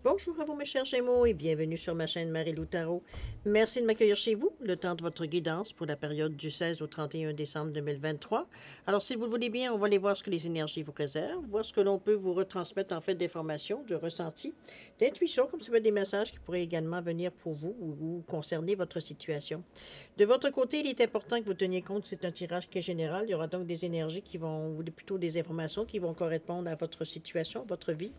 Bonjour à vous mes chers Gémeaux et bienvenue sur ma chaîne Marie-Lou Tarot. Merci de m'accueillir chez vous, le temps de votre guidance pour la période du 16 au 31 décembre 2023. Alors si vous le voulez bien, on va aller voir ce que les énergies vous réservent, voir ce que l'on peut vous retransmettre en fait d'informations, de ressentis, d'intuition, comme ça peut être des messages qui pourraient également venir pour vous ou concerner votre situation. De votre côté, il est important que vous teniez compte que c'est un tirage qui est général. Il y aura donc des énergies qui vont, ou plutôt des informations qui vont correspondre à votre situation, votre vie.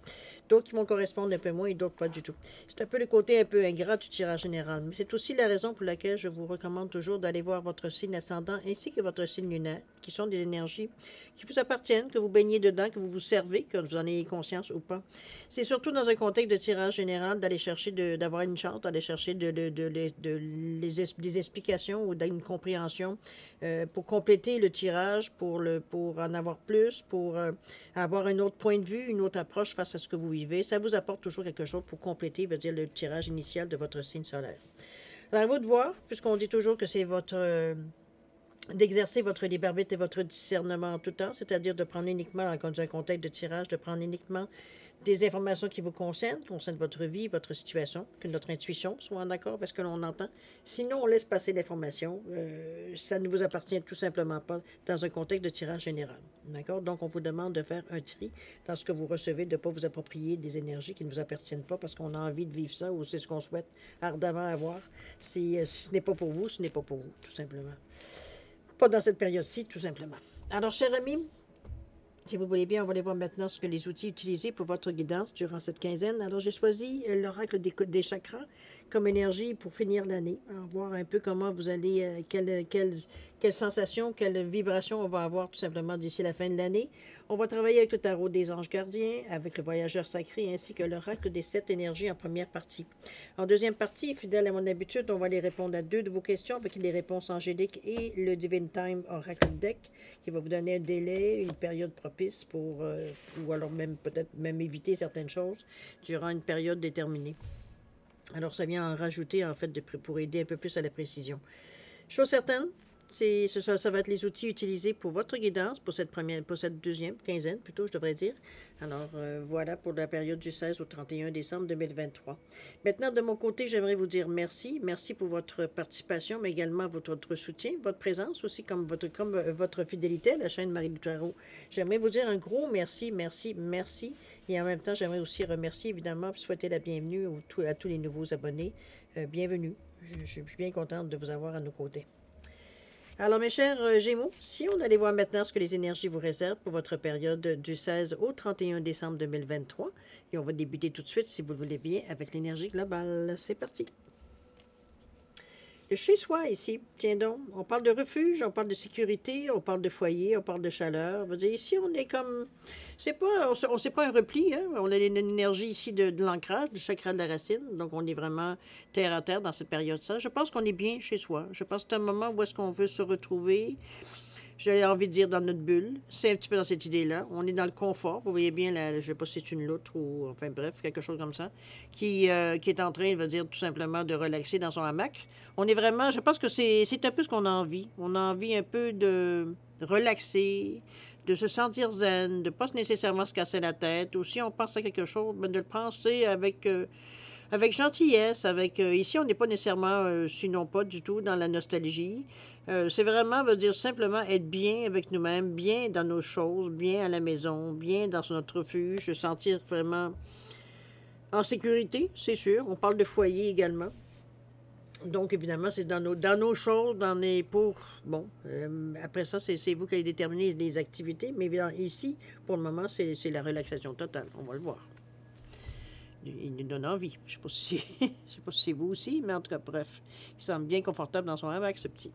D'autres qui vont correspondre un peu moins et d'autres pas du tout. C'est un peu le côté un peu ingrat du tirage général, mais c'est aussi la raison pour laquelle je vous recommande toujours d'aller voir votre signe ascendant ainsi que votre signe lunaire, qui sont des énergies qui vous appartiennent, que vous baignez dedans, que vous vous servez, que vous en ayez conscience ou pas. C'est surtout dans un contexte de tirage général d'aller chercher, d'avoir une chance, d'aller chercher des explications ou d'une compréhension pour compléter le tirage, pour en avoir plus, pour avoir un autre point de vue, une autre approche face à ce que vous vivez. Ça vous apporte toujours quelque chose pour compléter, veut dire, le tirage initial de votre signe solaire. Alors, à vous de voir, puisqu'on dit toujours que c'est votre d'exercer votre libre arbitre et votre discernement en tout temps, c'est-à-dire de prendre uniquement, dans un contexte de tirage, de prendre uniquement des informations qui vous concernent votre vie, votre situation, que notre intuition soit en accord avec ce que l'on entend. Sinon, on laisse passer l'information. Ça ne vous appartient tout simplement pas dans un contexte de tirage général. D'accord? Donc, on vous demande de faire un tri dans ce que vous recevez, de ne pas vous approprier des énergies qui ne vous appartiennent pas parce qu'on a envie de vivre ça ou c'est ce qu'on souhaite ardemment avoir. Si ce n'est pas pour vous, ce n'est pas pour vous, tout simplement. Pas dans cette période-ci, tout simplement. Alors, chers amis, si vous voulez bien, on va aller voir maintenant ce que les outils utilisés pour votre guidance durant cette quinzaine. Alors, j'ai choisi l'oracle des chakras comme énergie pour finir l'année. Voir un peu comment vous allez, quelle sensation, quelle vibration on va avoir tout simplement d'ici la fin de l'année. On va travailler avec le tarot des anges gardiens, avec le voyageur sacré, ainsi que l'oracle des 7 énergies en première partie. En deuxième partie, fidèle à mon habitude, on va aller répondre à 2 de vos questions avec les réponses angéliques et le Divine Time Oracle Deck, qui va vous donner un délai, une période propice pour, ou alors même peut-être même éviter certaines choses durant une période déterminée. Alors, ça vient en rajouter, en fait, pour aider un peu plus à la précision. Chose certaine, ça va être les outils utilisés pour votre guidance, pour cette deuxième quinzaine, plutôt, je devrais dire. Alors, voilà pour la période du 16 au 31 décembre 2023. Maintenant, de mon côté, j'aimerais vous dire merci. Merci pour votre participation, mais également votre soutien, votre présence aussi, comme votre fidélité à la chaîne Marie-Lou Tarot. J'aimerais vous dire un gros merci, merci, merci. Et en même temps, j'aimerais aussi remercier, évidemment, souhaiter la bienvenue à tous les nouveaux abonnés. Bienvenue. Je suis bien contente de vous avoir à nos côtés. Alors, mes chers Gémeaux, si on allait voir maintenant ce que les énergies vous réservent pour votre période du 16 au 31 décembre 2023, et on va débuter tout de suite, si vous le voulez bien, avec l'énergie globale. C'est parti. Le chez-soi ici, tiens donc, on parle de refuge, on parle de sécurité, on parle de foyer, on parle de chaleur. Je veux dire, ici, on est comme... c'est pas un repli, hein? On a une énergie ici de l'ancrage, du chakra de la racine. Donc, on est vraiment terre à terre dans cette période-là. Je pense qu'on est bien chez soi. Je pense que c'est un moment où est-ce qu'on veut se retrouver. J'ai envie de dire dans notre bulle. C'est un petit peu dans cette idée-là. On est dans le confort. Vous voyez bien, je ne sais pas si c'est une loutre ou, enfin bref, quelque chose comme ça, qui est en train, il va dire tout simplement, de relaxer dans son hamac. On est vraiment, je pense que c'est un peu ce qu'on a envie. On a envie un peu de relaxer, de se sentir zen, de ne pas nécessairement se casser la tête. Ou si on pense à quelque chose, ben de le penser avec gentillesse, ici, on n'est pas nécessairement, sinon pas du tout, dans la nostalgie. C'est vraiment, veut dire simplement être bien avec nous-mêmes, bien dans nos choses, bien à la maison, bien dans notre refuge, se sentir vraiment en sécurité, c'est sûr. On parle de foyer également. Donc, évidemment, c'est dans nos choses, bon, après ça, c'est vous qui allez déterminer les activités, mais ici, pour le moment, c'est la relaxation totale. On va le voir. Il nous donne envie. Je ne sais pas si c'est vous aussi, mais en tout cas, bref, il semble bien confortable dans son hamac, ce petit.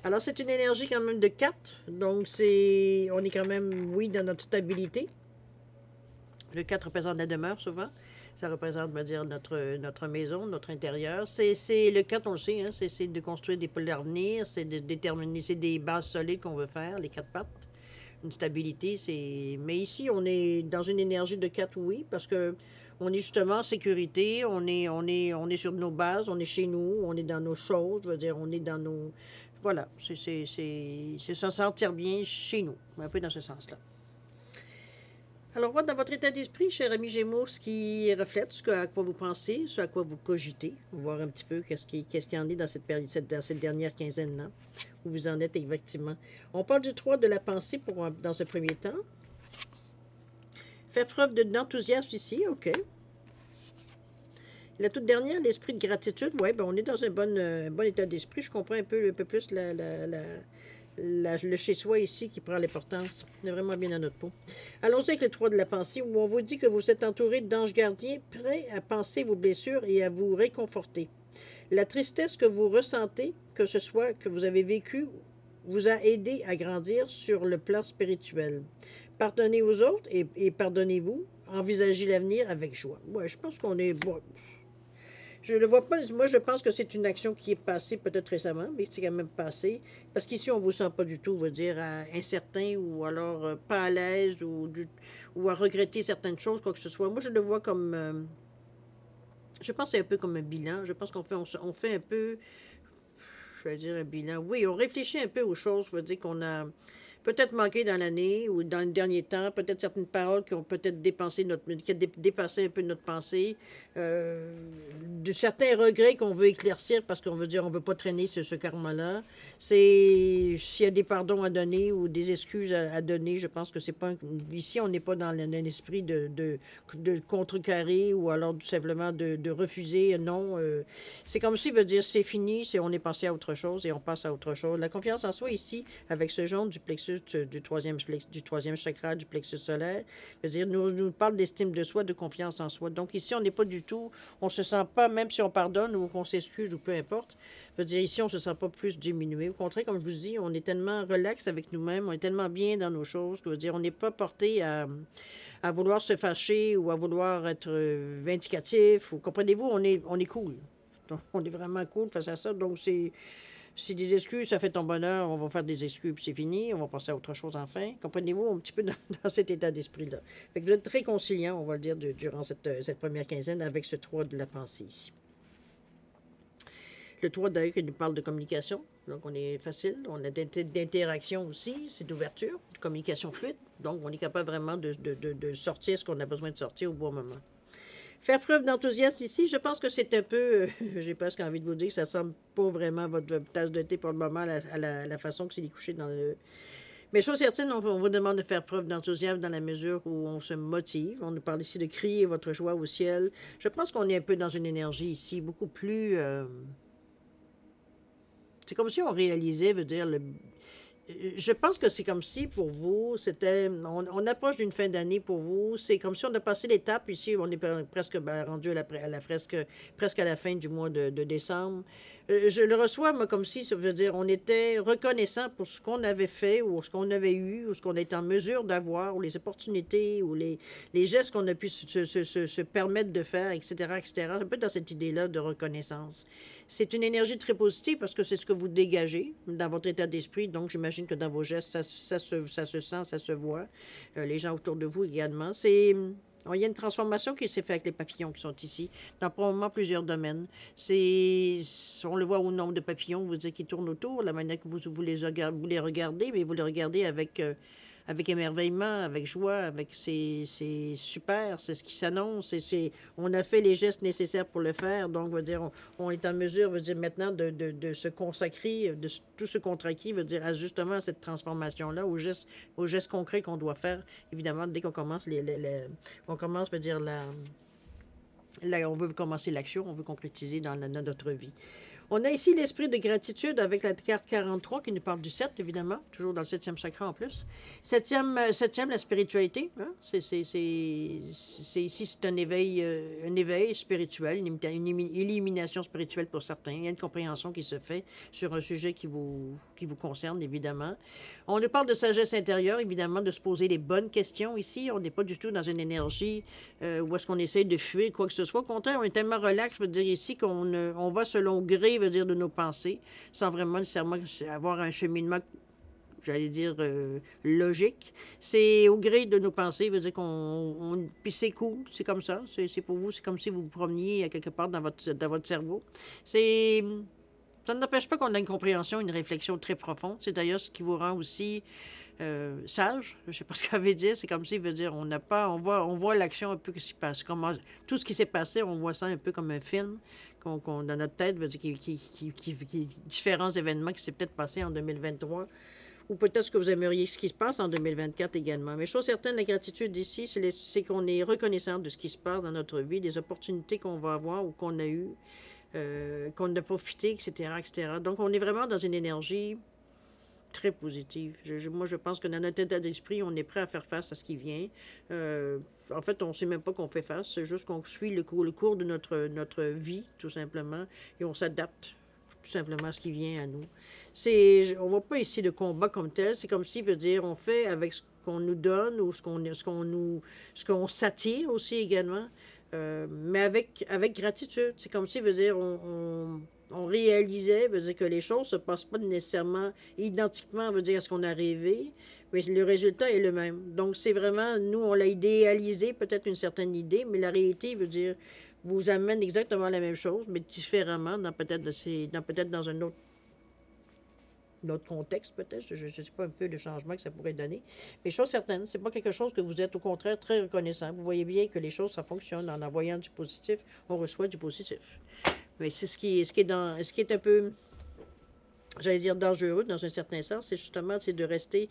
Alors, c'est une énergie quand même de 4. Donc, on est quand même, oui, dans notre stabilité. Le 4 représente la demeure, souvent. Ça représente, on va dire, notre maison, notre intérieur. Le 4, on le sait, hein, c'est de construire des pôles d'avenir, c'est de déterminer, c'est des bases solides qu'on veut faire, les 4 pattes. Une stabilité, mais ici, on est dans une énergie de 4, oui, parce que on est justement en sécurité, on est sur nos bases, on est chez nous, on est dans nos choses, je veux dire, on est dans nos... Voilà, c'est se sentir bien chez nous, un peu dans ce sens-là. Alors, voir dans votre état d'esprit, cher ami Gémeaux, ce qui reflète à quoi vous pensez, ce à quoi vous cogitez. Voir un petit peu qu'est-ce qu'il y en est dans cette période, dans cette dernière quinzaine-là, où vous en êtes effectivement. On parle du 3 de la pensée dans ce premier temps. Faire preuve d'enthousiasme ici, OK. La toute dernière, l'esprit de gratitude, oui, ben on est dans un bon état d'esprit. Je comprends un peu plus le chez-soi ici qui prend l'importance. On est vraiment bien dans notre peau. Allons-y avec le 3 de la pensée, où on vous dit que vous êtes entouré d'anges gardiens prêts à penser vos blessures et à vous réconforter. La tristesse que vous ressentez, que ce soit que vous avez vécu, vous a aidé à grandir sur le plan spirituel. Pardonnez aux autres et pardonnez-vous. Envisagez l'avenir avec joie. Ouais, je pense qu'on est... Bon, je ne le vois pas. Moi, je pense que c'est une action qui est passée peut-être récemment, mais c'est quand même passé. Parce qu'ici, on ne vous sent pas du tout, on va dire, incertain ou alors pas à l'aise ou à regretter certaines choses, quoi que ce soit. Moi, je le vois comme... je pense que c'est un peu comme un bilan. Je pense on fait un peu... Je vais dire un bilan. Oui, on réfléchit un peu aux choses. Je veux dire qu'on a peut-être manqué dans l'année ou dans le dernier temps, peut-être certaines paroles qui ont peut-être dépassé un peu notre pensée, de certains regrets qu'on veut éclaircir parce qu'on veut dire on veut pas traîner ce karma-là. C'est s'il y a des pardons à donner ou des excuses à donner, je pense que c'est pas ici on n'est pas dans un esprit de contrecarrer ou alors tout simplement de refuser. Non, c'est comme s'il veut dire c'est fini, on est passé à autre chose et on passe à autre chose. La confiance en soi ici, avec ce jaune du plexus du troisième chakra, du plexus solaire, veut dire nous parle d'estime de soi, de confiance en soi. Donc ici, on n'est pas du tout, on se sent pas, même si on pardonne ou qu'on s'excuse ou peu importe, veut dire ici, on se sent pas plus diminué. Au contraire, comme je vous dis, on est tellement relax avec nous-mêmes, on est tellement bien dans nos choses, que veut dire on n'est pas porté à vouloir se fâcher ou à vouloir être vindicatif. Ou comprenez-vous, on est cool. Donc, on est vraiment cool face à ça. Donc, c'est des excuses, ça fait ton bonheur, on va faire des excuses, puis c'est fini, on va passer à autre chose enfin. Comprenez-vous un petit peu dans cet état d'esprit-là. Fait que vous êtes très conciliant, on va le dire, durant cette première quinzaine avec ce 3 de la pensée ici. Le 3 d'ailleurs qui nous parle de communication, donc on est facile, on a d'interaction aussi, c'est d'ouverture, de communication fluide, donc on est capable vraiment de sortir ce qu'on a besoin de sortir au bon moment. Faire preuve d'enthousiasme ici, je pense que c'est un peu, j'ai presque envie de vous dire que ça ne semble pas vraiment votre tasse de thé pour le moment à la façon que c'est couché dans le... Mais chose certaine, on vous demande de faire preuve d'enthousiasme dans la mesure où on se motive. On nous parle ici de crier votre joie au ciel. Je pense qu'on est un peu dans une énergie ici, beaucoup plus... c'est comme si on réalisait, veut dire, je pense que c'est comme si pour vous, on approche d'une fin d'année pour vous, c'est comme si on a passé l'étape ici, on est presque rendu presque à la fin du mois de décembre. Je le reçois, moi, comme si, ça veut dire, on était reconnaissant pour ce qu'on avait fait ou ce qu'on avait eu ou ce qu'on est en mesure d'avoir ou les opportunités ou les gestes qu'on a pu se permettre de faire, etc., etc. Un peu dans cette idée-là de reconnaissance. C'est une énergie très positive parce que c'est ce que vous dégagez dans votre état d'esprit. Donc, j'imagine que dans vos gestes, ça se sent, ça se voit. Les gens autour de vous également. Il y a une transformation qui s'est faite avec les papillons qui sont ici, dans probablement plusieurs domaines. On le voit au nombre de papillons, vous dites, qui tournent autour, la manière que vous les regardez, mais vous les regardez avec émerveillement, avec joie, c'est super, c'est ce qui s'annonce, on a fait les gestes nécessaires pour le faire, donc veut dire on est en mesure, veut dire maintenant de se consacrer, de tout se contraquer, veut dire justement à cette transformation-là, aux gestes concrets qu'on doit faire, évidemment, dès qu'on commence on commence, veut dire on veut commencer l'action, on veut concrétiser dans notre vie. On a ici l'esprit de gratitude avec la carte 43 qui nous parle du 7, évidemment, toujours dans le 7e chakra en plus. Septième, la spiritualité. Hein? Ici, c'est un éveil spirituel, une élimination spirituelle pour certains. Il y a une compréhension qui se fait sur un sujet qui vous concerne, évidemment. On nous parle de sagesse intérieure, évidemment, de se poser les bonnes questions ici. On n'est pas du tout dans une énergie où est-ce qu'on essaie de fuir quoi que ce soit. Au contraire, on est tellement relax, je veux dire ici, qu'on va selon gré, veut dire, de nos pensées, sans vraiment nécessairement avoir un cheminement, j'allais dire, logique. C'est au gré de nos pensées, veut dire puis c'est cool, c'est comme ça. C'est pour vous, c'est comme si vous vous promeniez à quelque part dans votre cerveau. Ça n'empêche pas qu'on a une compréhension, une réflexion très profonde. C'est d'ailleurs ce qui vous rend aussi sage, je ne sais pas ce que ça veut dire, c'est comme s'il veut dire, on n'a pas, on voit l'action un peu qui se passe, comment, tout ce qui s'est passé, on voit ça un peu comme un film, dans notre tête, veut dire, différents événements qui s'est peut-être passé en 2023, ou peut-être que vous aimeriez ce qui se passe en 2024 également. Mais chose certaine, la gratitude ici, c'est qu'on est reconnaissant de ce qui se passe dans notre vie, des opportunités qu'on va avoir ou qu'on a eues, qu'on a profité, etc., etc. Donc, on est vraiment dans une énergie très positive. Moi, je pense que dans notre état d'esprit, on est prêt à faire face à ce qui vient. En fait, on ne sait même pas qu'on fait face, c'est juste qu'on suit le cours de notre vie, tout simplement, et on s'adapte tout simplement à ce qui vient à nous. On ne voit pas ici de combat comme tel, c'est comme si, veut dire, on fait avec ce qu'on nous donne ou ce qu'on s'attire aussi également, mais avec gratitude. C'est comme si, veut dire, on réalisait, veut dire que les choses ne se passent pas nécessairement identiquement, veut dire, à ce qu'on a rêvé, mais le résultat est le même. Donc, c'est vraiment, nous, on l'a idéalisé, peut-être une certaine idée, mais la réalité, veut dire, vous amène exactement la même chose, mais différemment, peut-être dans un autre contexte, peut-être. Je ne sais pas un peu le changement que ça pourrait donner. Mais chose certaine, c'est pas quelque chose que vous êtes au contraire très reconnaissant. Vous voyez bien que les choses, ça fonctionne. En envoyant du positif, on reçoit du positif. Mais c'est ce qui est un peu, j'allais dire, dangereux dans un certain sens, c'est justement de rester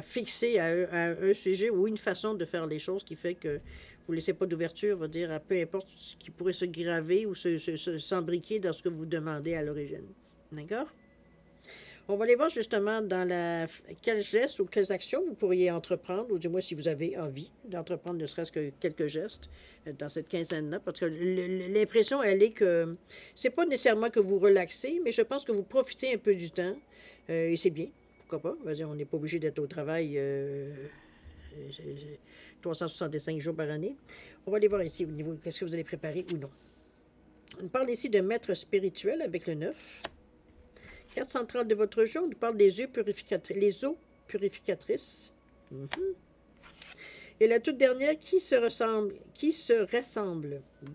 fixé à un sujet ou une façon de faire les choses qui fait que vous ne laissez pas d'ouverture, va dire, à peu importe ce qui pourrait se graver ou s'embriquer dans ce que vous demandez à l'origine. D'accord? On va aller voir justement quels gestes ou quelles actions vous pourriez entreprendre, ou du moins si vous avez envie d'entreprendre ne serait-ce que quelques gestes dans cette quinzaine-là, parce que l'impression, elle est que c'est pas nécessairement que vous relaxez, mais je pense que vous profitez un peu du temps, et c'est bien, pourquoi pas, on n'est pas obligé d'être au travail 365 jours par année. On va aller voir ici au niveau, qu'est-ce que vous allez préparer ou non. On parle ici de maître spirituel avec le 9. Carte centrale de votre jeu, on nous parle des eaux purificatrices. Les eaux purificatrices. Et la toute dernière, qui se ressemble.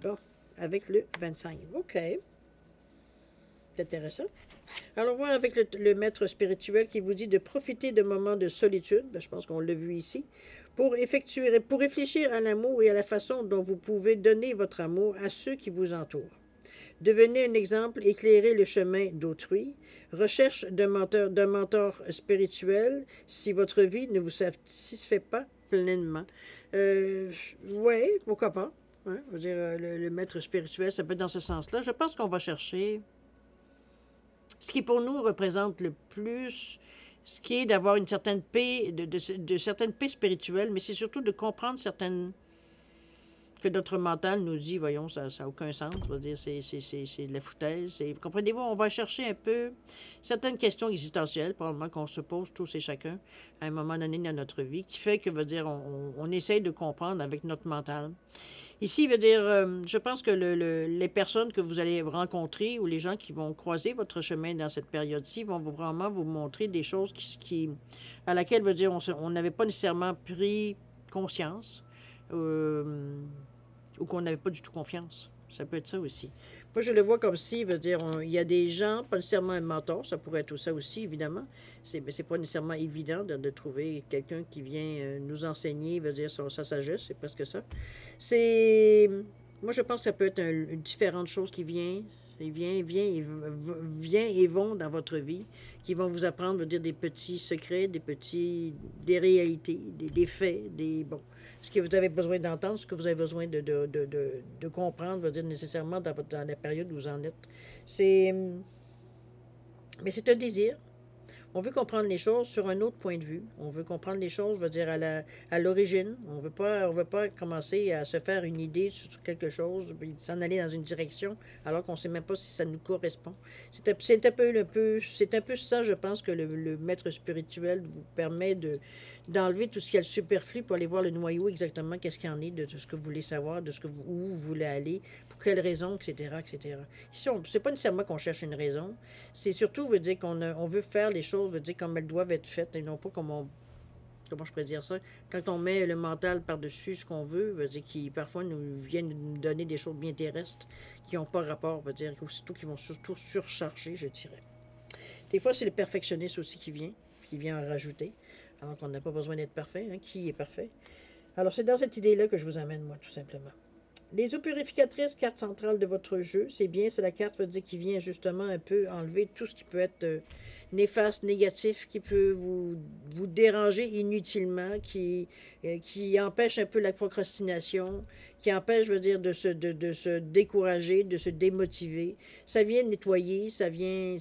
Bon, avec le 25. OK. C'est intéressant. Alors, on va voir avec le maître spirituel qui vous dit de profiter de moments de solitude. Ben, je pense qu'on l'a vu ici. Pour réfléchir à l'amour et à la façon dont vous pouvez donner votre amour à ceux qui vous entourent. Devenez un exemple, éclairez le chemin d'autrui. Recherche d'un mentor spirituel si votre vie ne vous satisfait pas pleinement. Oui, pourquoi pas. Hein? Je veux dire, le maître spirituel, ça peut être dans ce sens-là. Je pense qu'on va chercher ce qui pour nous représente le plus, ce qui est d'avoir une certaine paix, de certaines paix spirituelles, mais c'est surtout de comprendre que notre mental nous dit, voyons, ça n'a aucun sens, on va dire, c'est de la foutaise. Comprenez-vous, on va chercher un peu certaines questions existentielles, probablement qu'on se pose tous et chacun à un moment donné dans notre vie, qui fait que, veut dire, on essaye de comprendre avec notre mental. Ici, veut dire, je pense que les personnes que vous allez rencontrer ou les gens qui vont croiser votre chemin dans cette période-ci vont vraiment vous montrer des choses à laquelle, veut dire, on n'avait pas nécessairement pris conscience. Ou qu'on n'avait pas du tout confiance. Ça peut être ça aussi. Moi, je le vois comme si, veut dire, il y a des gens, pas nécessairement un mentor, ça pourrait être ça aussi, évidemment. C'est pas nécessairement évident de trouver quelqu'un qui vient nous enseigner, veut dire, sa sagesse, c'est presque ça. Moi, je pense que ça peut être une différente chose qui vient et vont dans votre vie, qui vont vous apprendre, veut dire, des petits secrets, des réalités, des faits, ce que vous avez besoin d'entendre, ce que vous avez besoin de comprendre, veut dire nécessairement dans la période où vous en êtes. Mais c'est un désir. On veut comprendre les choses sur un autre point de vue. On veut comprendre les choses, veut dire, à l'origine. On veut pas commencer à se faire une idée sur quelque chose, puis s'en aller dans une direction, alors qu'on ne sait même pas si ça nous correspond. C'est un peu ça, je pense, que le maître spirituel vous permet d'enlever tout ce qui est le superflu pour aller voir le noyau exactement, qu'est-ce qu'il y en est de ce que vous voulez savoir, où vous voulez aller, pour quelles raisons, etc., etc. Ici, c'est pas nécessairement qu'on cherche une raison, c'est surtout, veut dire on veut faire les choses, veut dire comme elles doivent être faites, et non pas comment je pourrais dire ça, quand on met le mental par-dessus ce qu'on veut dire qui parfois nous viennent nous donner des choses bien terrestres, qui n'ont pas rapport, veut dire aussitôt qui vont surtout surcharger, je dirais. Des fois, c'est le perfectionniste aussi qui vient en rajouter. Alors qu'on n'a pas besoin d'être parfait, hein? Qui est parfait? Alors, c'est dans cette idée-là que je vous amène, moi, tout simplement. Les eaux purificatrices, carte centrale de votre jeu, c'est bien, c'est la carte veut dire, qui vient justement un peu enlever tout ce qui peut être néfaste, négatif, qui peut vous déranger inutilement, qui empêche un peu la procrastination, qui empêche, je veux dire, de se décourager, de se démotiver. Ça vient nettoyer, ça vient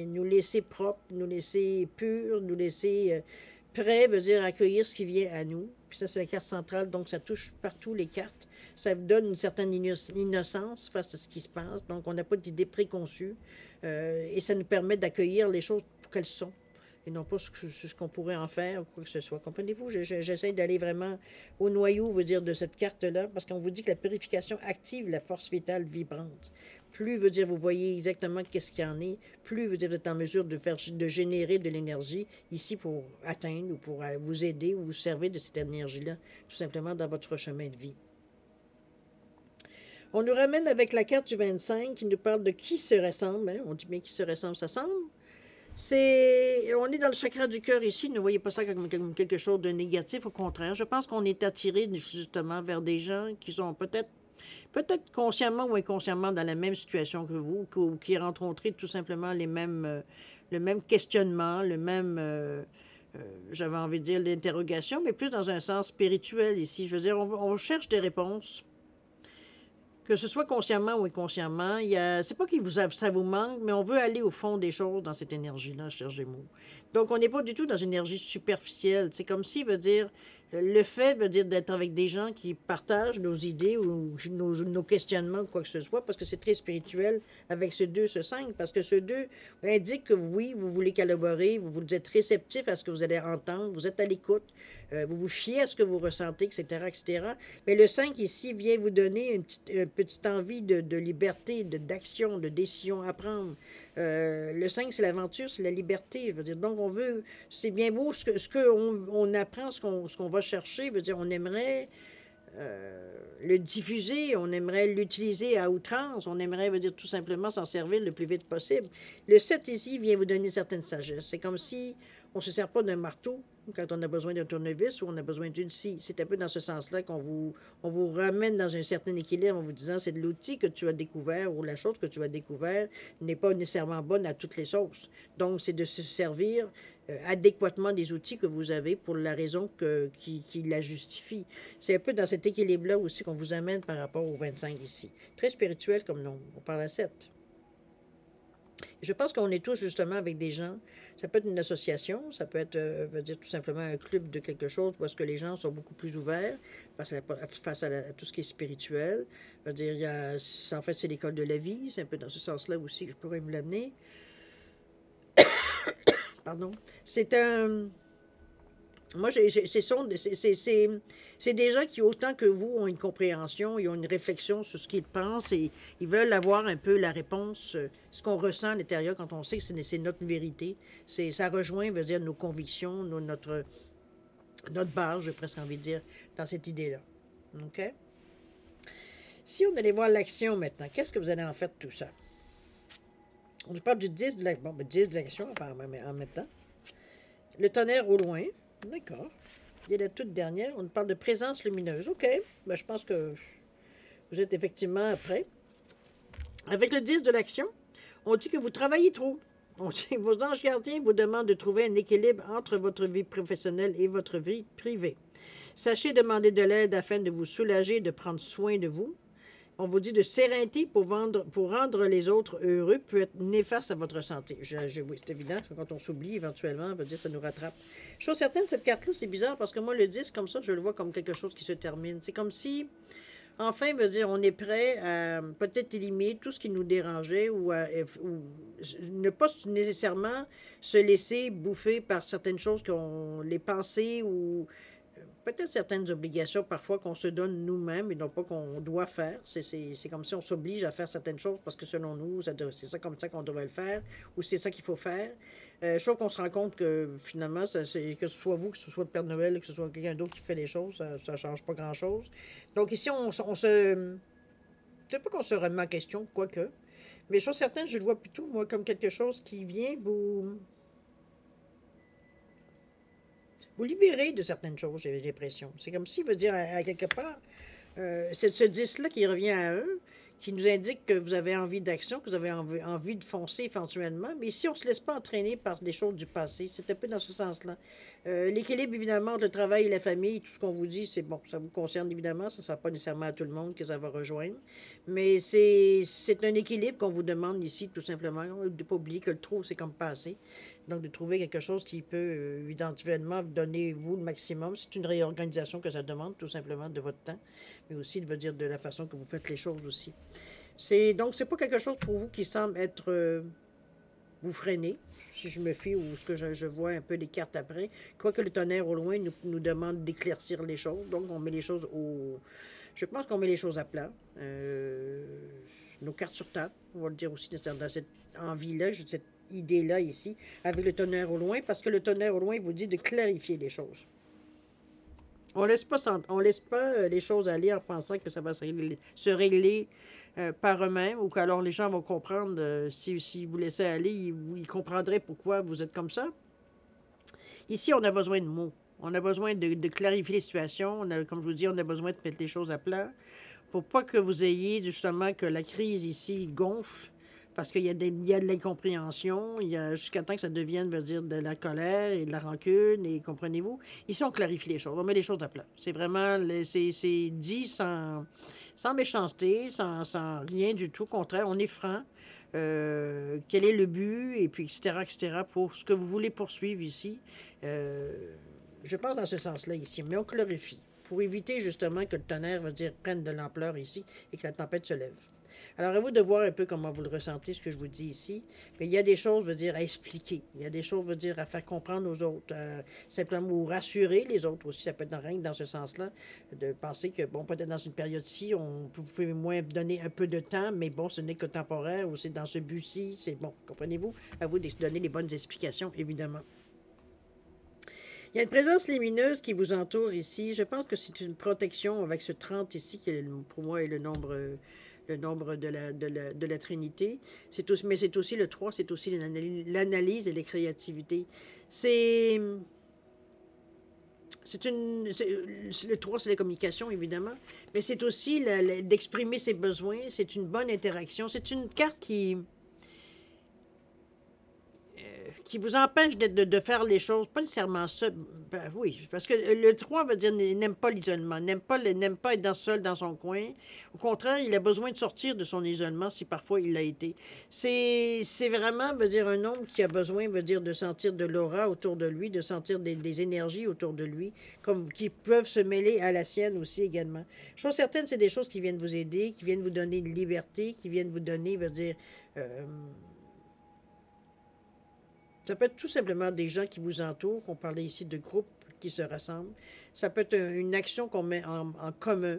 nous laisser propres, nous laisser purs, nous laisser prêts, veut dire accueillir ce qui vient à nous. Puis ça, c'est la carte centrale, donc ça touche partout les cartes. Ça donne une certaine innocence face à ce qui se passe. Donc, on n'a pas d'idée préconçue. Et ça nous permet d'accueillir les choses pour qu'elles sont. Et non pas ce qu'on pourrait en faire ou quoi que ce soit. Comprenez-vous? J'essaie d'aller vraiment au noyau, veut dire, de cette carte-là, parce qu'on vous dit que la purification active la force vitale vibrante. Plus, veut dire, vous voyez exactement qu'est-ce qu'il y en est, plus, veut dire, vous êtes en mesure de générer de l'énergie ici pour atteindre ou pour vous aider ou vous servir de cette énergie-là, tout simplement dans votre chemin de vie. On nous ramène avec la carte du 25 qui nous parle de qui se ressemble. Hein? On dit bien qui se ressemble, ça semble. On est dans le chakra du cœur ici. Ne voyez pas ça comme quelque chose de négatif. Au contraire, je pense qu'on est attiré justement vers des gens qui sont peut-être consciemment ou inconsciemment dans la même situation que vous, qui rencontrent tout simplement le même questionnement, j'avais envie de dire l'interrogation, mais plus dans un sens spirituel ici. Je veux dire, on cherche des réponses. Que ce soit consciemment ou inconsciemment, c'est pas que ça vous manque, mais on veut aller au fond des choses dans cette énergie-là, cher Gémeaux. Donc, on n'est pas du tout dans une énergie superficielle. C'est comme si, veut dire, le fait veut dire d'être avec des gens qui partagent nos idées ou nos questionnements ou quoi que ce soit, parce que c'est très spirituel avec ce 2, ce 5, parce que ce 2 indique que oui, vous voulez collaborer, vous êtes réceptif à ce que vous allez entendre, vous êtes à l'écoute, vous vous fiez à ce que vous ressentez, etc., etc. Mais le 5 ici vient vous donner une petite envie de liberté, d'action, de décision à prendre. Le 5, c'est l'aventure, c'est la liberté. Je veux dire. Donc, c'est bien beau ce qu'on apprend, ce qu'on va chercher. Je veux dire, on aimerait le diffuser, on aimerait l'utiliser à outrance, on aimerait, veut dire, tout simplement s'en servir le plus vite possible. Le 7 ici vient vous donner une certaine sagesse. C'est comme si on ne se sert pas d'un marteau quand on a besoin d'un tournevis ou on a besoin d'une scie. C'est un peu dans ce sens-là on vous ramène dans un certain équilibre en vous disant c'est de l'outil que tu as découvert ou la chose que tu as découvert n'est pas nécessairement bonne à toutes les sauces. Donc, c'est de se servir adéquatement des outils que vous avez pour la raison qui la justifie. C'est un peu dans cet équilibre-là aussi qu'on vous amène par rapport au 25 ici. Très spirituel comme nom. On parle à 7. Je pense qu'on est tous justement avec des gens. Ça peut être une association, ça peut être, veut dire tout simplement un club de quelque chose parce que les gens sont beaucoup plus ouverts face à tout ce qui est spirituel. Veut dire, en fait, c'est l'école de la vie. C'est un peu dans ce sens-là aussi que je pourrais me l'amener. Pardon. C'est un. Moi, c'est des gens qui, autant que vous, ont une compréhension, ils ont une réflexion sur ce qu'ils pensent et ils veulent avoir un peu la réponse, ce qu'on ressent à l'intérieur quand on sait que c'est notre vérité. Ça rejoint, veut dire, nos convictions, notre base, j'ai presque envie de dire, dans cette idée-là. OK? Si on allait voir l'action maintenant, qu'est-ce que vous allez en faire de tout ça? On nous parle du 10 de l'action. Bon, 10 de l'action en même temps. Le tonnerre au loin. D'accord. Il y a la toute dernière. On nous parle de présence lumineuse. OK. Ben, je pense que vous êtes effectivement prêts. Avec le 10 de l'action, on dit que vous travaillez trop. On dit que vos anges gardiens vous demandent de trouver un équilibre entre votre vie professionnelle et votre vie privée. Sachez demander de l'aide afin de vous soulager et de prendre soin de vous. On vous dit de s'éreinter pour rendre les autres heureux peut être néfaste à votre santé. Oui, c'est évident que quand on s'oublie, éventuellement, on va dire que ça nous rattrape. Chose certaine, cette carte-là, c'est bizarre parce que moi, le 10, comme ça, je le vois comme quelque chose qui se termine. C'est comme si, enfin, veut dire, on est prêt à peut-être éliminer tout ce qui nous dérangeait ou ne pas nécessairement se laisser bouffer par certaines choses les pensées ou peut-être certaines obligations parfois qu'on se donne nous-mêmes et non pas qu'on doit faire. C'est comme si on s'oblige à faire certaines choses parce que selon nous, c'est ça comme ça qu'on devrait le faire ou c'est ça qu'il faut faire. Je trouve qu'on se rend compte que finalement, que ce soit vous, que ce soit le Père Noël, que ce soit quelqu'un d'autre qui fait les choses, ça ne change pas grand-chose. Donc ici, on se... Peut-être pas qu'on se remet en question, quoique. Mais chose certaine, je le vois plutôt, moi, comme quelque chose qui vient vous... vous libérez de certaines choses, j'ai l'impression. C'est comme si, veut dire, à quelque part, c'est ce 10-là qui revient à eux, qui nous indique que vous avez envie d'action, que vous avez envie de foncer éventuellement. Mais si on ne se laisse pas entraîner par des choses du passé, c'est un peu dans ce sens-là. L'équilibre, évidemment, entre le travail et la famille, tout ce qu'on vous dit, c'est bon, ça vous concerne évidemment, ça ne sera pas nécessairement à tout le monde que ça va rejoindre. Mais c'est un équilibre qu'on vous demande ici, tout simplement. De ne pas oublier que le trop, c'est comme passé. Donc, de trouver quelque chose qui peut éventuellement vous donner, vous, le maximum. C'est une réorganisation que ça demande, tout simplement, de votre temps, mais aussi, de dire, de la façon que vous faites les choses aussi. Donc, c'est pas quelque chose pour vous qui semble être vous freiner, si je me fie ou ce que je vois un peu les cartes après. Quoique le tonnerre au loin nous demande d'éclaircir les choses. Donc, on met les choses au... Je pense qu'on met les choses à plat. Nos cartes sur table, on va le dire aussi dans cette envie-là, cette idée-là ici, avec le tonnerre au loin, parce que le tonnerre au loin vous dit de clarifier les choses. On laisse pas les choses aller en pensant que ça va se régler par eux-mêmes ou qu'alors les gens vont comprendre si vous laissez aller, ils comprendraient pourquoi vous êtes comme ça. Ici, on a besoin de mots. On a besoin de clarifier les situations. Comme je vous dis, on a besoin de mettre les choses à plat pour pas que vous ayez justement que la crise ici gonfle parce qu'il y a de l'incompréhension, jusqu'à temps que ça devienne, veut dire, de la colère et de la rancune, et comprenez-vous? Ici, on clarifie les choses, on met les choses à plat. C'est vraiment, c'est dit sans méchanceté, sans rien du tout. Au contraire, on est franc. Quel est le but, et puis, etc., pour ce que vous voulez poursuivre ici. Je pense dans ce sens-là ici, mais on clarifie, pour éviter justement que le tonnerre, veut dire, prenne de l'ampleur ici et que la tempête se lève. Alors, à vous de voir un peu comment vous le ressentez, ce que je vous dis ici. Mais il y a des choses, veut dire, à expliquer. Il y a des choses, veut dire, à faire comprendre aux autres. Simplement, ou rassurer les autres aussi. Ça peut être rien que dans ce sens-là. De penser que, bon, peut-être dans une période-ci, vous pouvez moins donner un peu de temps, mais bon, ce n'est que temporaire, ou c'est dans ce but-ci. C'est bon, comprenez-vous? À vous de donner les bonnes explications, évidemment. Il y a une présence lumineuse qui vous entoure ici. Je pense que c'est une protection avec ce 30 ici, qui pour moi est le nombre de la Trinité. Mais c'est aussi le 3, c'est aussi l'analyse et la créativité. Le 3, c'est la communication, évidemment, mais c'est aussi d'exprimer ses besoins. C'est une bonne interaction. C'est une carte qui vous empêche de faire les choses, pas nécessairement ça. Ben oui, parce que le 3 veut dire n'aime pas l'isolement, n'aime pas être seul dans son coin. Au contraire, il a besoin de sortir de son isolement si parfois il l'a été. C'est vraiment, veut dire, un homme qui a besoin, veut dire, de sentir de l'aura autour de lui, de sentir des énergies autour de lui, qui peuvent se mêler à la sienne aussi également. Je suis certaine, c'est des choses qui viennent vous aider, qui viennent vous donner une liberté, qui viennent vous donner, veut dire... ça peut être tout simplement des gens qui vous entourent. On parlait ici de groupes qui se rassemblent. Ça peut être une action qu'on met en commun,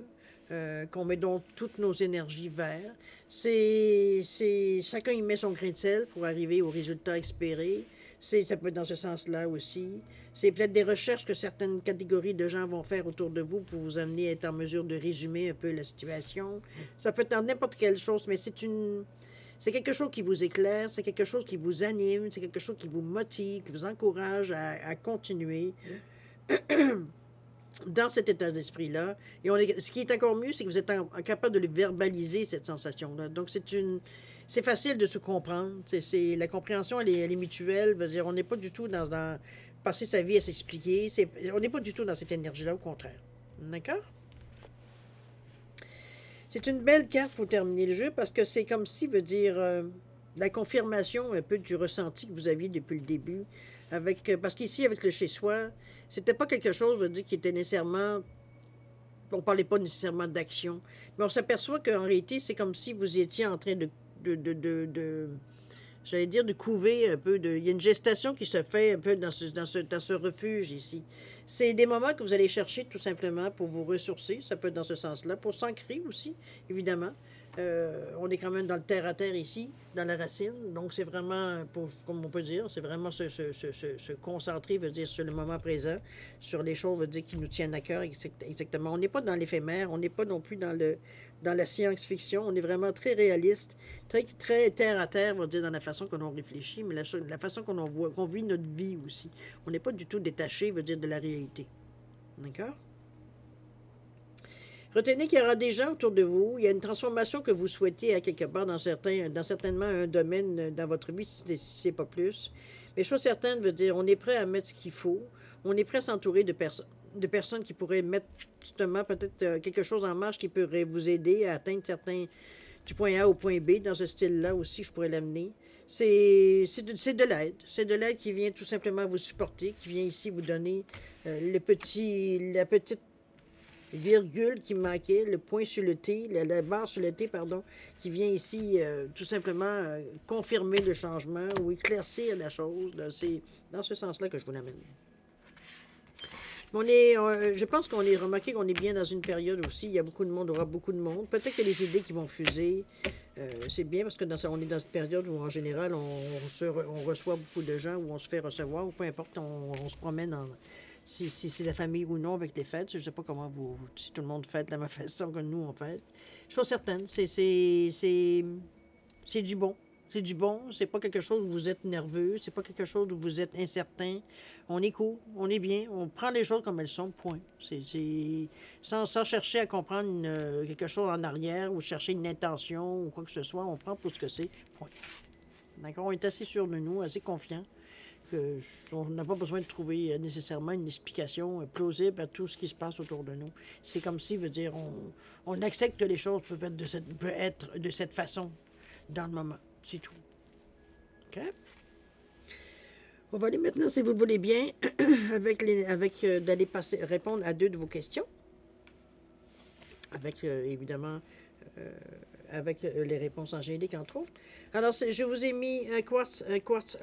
qu'on met donc toutes nos énergies vers. Chacun y met son grain de sel pour arriver au résultat espéré. Ça peut être dans ce sens-là aussi. C'est peut-être des recherches que certaines catégories de gens vont faire autour de vous pour vous amener à être en mesure de résumer un peu la situation. Ça peut être dans n'importe quelle chose, mais c'est quelque chose qui vous éclaire, c'est quelque chose qui vous anime, c'est quelque chose qui vous motive, qui vous encourage à continuer dans cet état d'esprit-là. Et ce qui est encore mieux, c'est que vous êtes capable de le verbaliser, cette sensation-là. Donc, c'est facile de se comprendre. La compréhension, elle est mutuelle. Veut dire, on n'est pas du tout dans passer sa vie à s'expliquer. On n'est pas du tout dans cette énergie-là, au contraire. D'accord? C'est une belle carte pour terminer le jeu parce que c'est comme si, veut dire, la confirmation un peu du ressenti que vous aviez depuis le début. Parce qu'ici, avec le chez-soi, c'était pas quelque chose, veut dire, qui était nécessairement... On parlait pas nécessairement d'action. Mais on s'aperçoit qu'en réalité, c'est comme si vous étiez en train j'allais dire de couver un peu. Il y a une gestation qui se fait un peu dans ce refuge ici. C'est des moments que vous allez chercher tout simplement pour vous ressourcer. Ça peut être dans ce sens-là. Pour s'ancrer aussi, évidemment. On est quand même dans le terre-à-terre ici, dans la racine. Donc, c'est vraiment, comme on peut dire, c'est vraiment se concentrer, veut dire, sur le moment présent, sur les choses, veut dire, qui nous tiennent à cœur exactement. On n'est pas dans l'éphémère, on n'est pas non plus dans dans la science-fiction. On est vraiment très réaliste, très terre à terre, on va dire, dans la façon qu'on réfléchit, mais la façon qu'on vit notre vie aussi. On n'est pas du tout détaché, veut dire, de la réalité. D'accord? Retenez qu'il y aura des gens autour de vous. Il y a une transformation que vous souhaitez à quelque part dans certainement un domaine dans votre vie, si c'est pas plus. Mais chose certaine veut dire, on est prêt à mettre ce qu'il faut. On est prêt à s'entourer de personnes qui pourraient mettre justement peut-être quelque chose en marche qui pourrait vous aider à atteindre certains du point A au point B. Dans ce style-là aussi, je pourrais l'amener. C'est de l'aide. C'est de l'aide qui vient tout simplement vous supporter, qui vient ici vous donner la petite virgule qui manquait, le point sur le T, la barre sur le T, pardon, qui vient ici tout simplement confirmer le changement ou éclaircir la chose. C'est dans ce sens-là que je vous l'amène. Je pense qu'on est remarqué qu'on est bien dans une période aussi. Il y a beaucoup de monde, il y aura beaucoup de monde. Peut-être qu'il y a des idées qui vont fuser. C'est bien parce que on est dans une période où, en général, on reçoit beaucoup de gens, où on se fait recevoir, ou peu importe, on se promène si c'est la famille ou non avec les fêtes. Je ne sais pas comment si tout le monde fête la même façon que nous on fête. Je suis certaine, c'est du bon. C'est du bon, c'est pas quelque chose où vous êtes nerveux, c'est pas quelque chose où vous êtes incertain. On est cool, on est bien, on prend les choses comme elles sont, point. Sans chercher à comprendre quelque chose en arrière ou chercher une intention ou quoi que ce soit, on prend pour ce que c'est, point. D'accord? On est assez sûr de nous, assez confiant, qu'on n'a pas besoin de trouver nécessairement une explication plausible à tout ce qui se passe autour de nous. C'est comme si, veut dire, on accepte que les choses peuvent être de cette façon dans le moment. C'est tout. OK? On va aller maintenant, si vous le voulez bien, d'aller répondre à 2 de vos questions. Avec, évidemment, avec les réponses angéliques, entre autres. Alors, je vous ai mis un quartz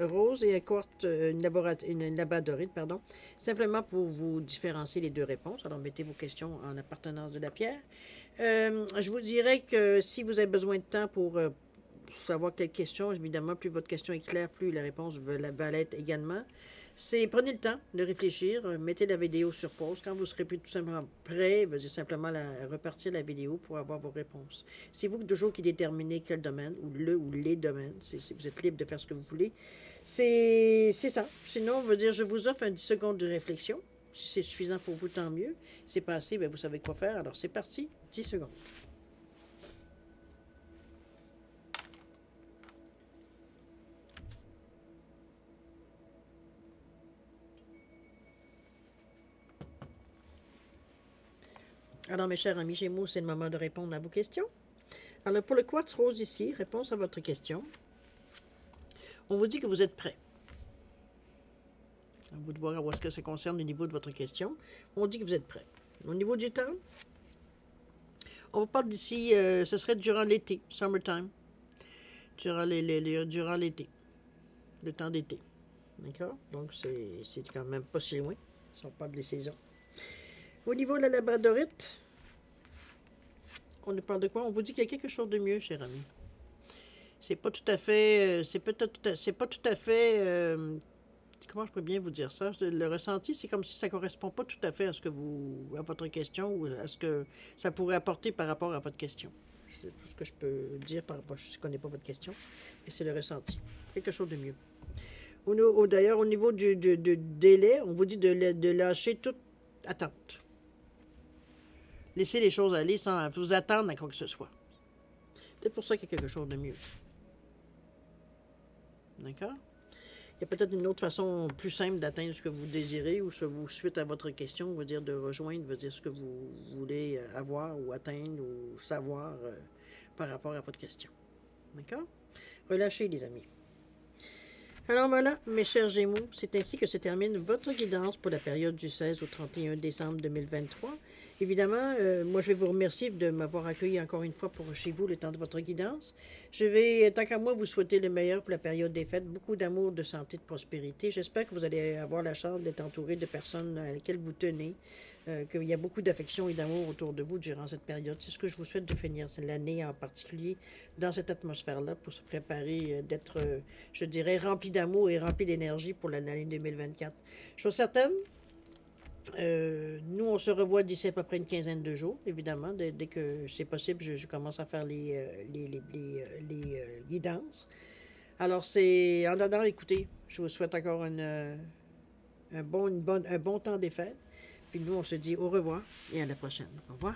rose et un quartz, une labradorite, pardon, simplement pour vous différencier les 2 réponses. Alors, mettez vos questions en appartenance de la pierre. Je vous dirais que si vous avez besoin de temps pour savoir quelle question, évidemment, plus votre question est claire, plus la réponse va l'être également. Prenez le temps de réfléchir, mettez la vidéo sur pause. Quand vous serez tout simplement prêt, veuillez simplement repartir la vidéo pour avoir vos réponses. C'est vous toujours qui déterminez quel domaine, ou les domaines. Vous êtes libre de faire ce que vous voulez. C'est ça. Sinon, je vous offre un 10 secondes de réflexion. Si c'est suffisant pour vous, tant mieux. Si c'est pas assez, vous savez quoi faire. Alors, c'est parti. 10 secondes. Alors, mes chers amis Gémeaux, c'est le moment de répondre à vos questions. Alors, pour le quartz rose ici, réponse à votre question. On vous dit que vous êtes prêt. À vous de voir où est-ce que ça concerne le niveau de votre question. On dit que vous êtes prêt. Au niveau du temps, on vous parle d'ici, ce serait durant l'été, summertime. Durant l'été. Le temps d'été. D'accord? Donc, c'est quand même pas si loin, si on parle des saisons. Au niveau de la labradorite, on nous parle de quoi? On vous dit qu'il y a quelque chose de mieux, cher ami. C'est pas tout à fait... comment je peux bien vous dire ça? Le ressenti, c'est comme si ça correspond pas tout à fait à votre question ou à ce que ça pourrait apporter par rapport à votre question. C'est tout ce que je peux dire par rapport... Je ne connais pas votre question, mais c'est le ressenti. Quelque chose de mieux. D'ailleurs, au niveau du délai, on vous dit de lâcher toute attente. Laissez les choses aller sans vous attendre à quoi que ce soit. C'est pour ça qu'il y a quelque chose de mieux. D'accord? Il y a peut-être une autre façon plus simple d'atteindre ce que vous désirez ou suite à votre question, veut dire de rejoindre, veut dire ce que vous voulez avoir ou atteindre ou savoir par rapport à votre question. D'accord? Relâchez, les amis. Alors voilà, mes chers Gémeaux, c'est ainsi que se termine votre guidance pour la période du 16 au 31 décembre 2023. Évidemment, moi, je vais vous remercier de m'avoir accueilli encore une fois pour chez vous le temps de votre guidance. Je vais, tant qu'à moi, vous souhaiter le meilleur pour la période des fêtes. Beaucoup d'amour, de santé, de prospérité. J'espère que vous allez avoir la chance d'être entouré de personnes à lesquelles vous tenez, qu'il y a beaucoup d'affection et d'amour autour de vous durant cette période. C'est ce que je vous souhaite de finir l'année en particulier dans cette atmosphère-là pour se préparer d'être, je dirais, rempli d'amour et rempli d'énergie pour l'année 2024. Je suis certaine Nous, on se revoit d'ici à peu près une quinzaine de jours, évidemment. Dès que c'est possible, je commence à faire les guidances. Alors, c'est en attendant, écoutez, je vous souhaite encore un bon temps des fêtes. Puis nous, on se dit au revoir et à la prochaine. Au revoir.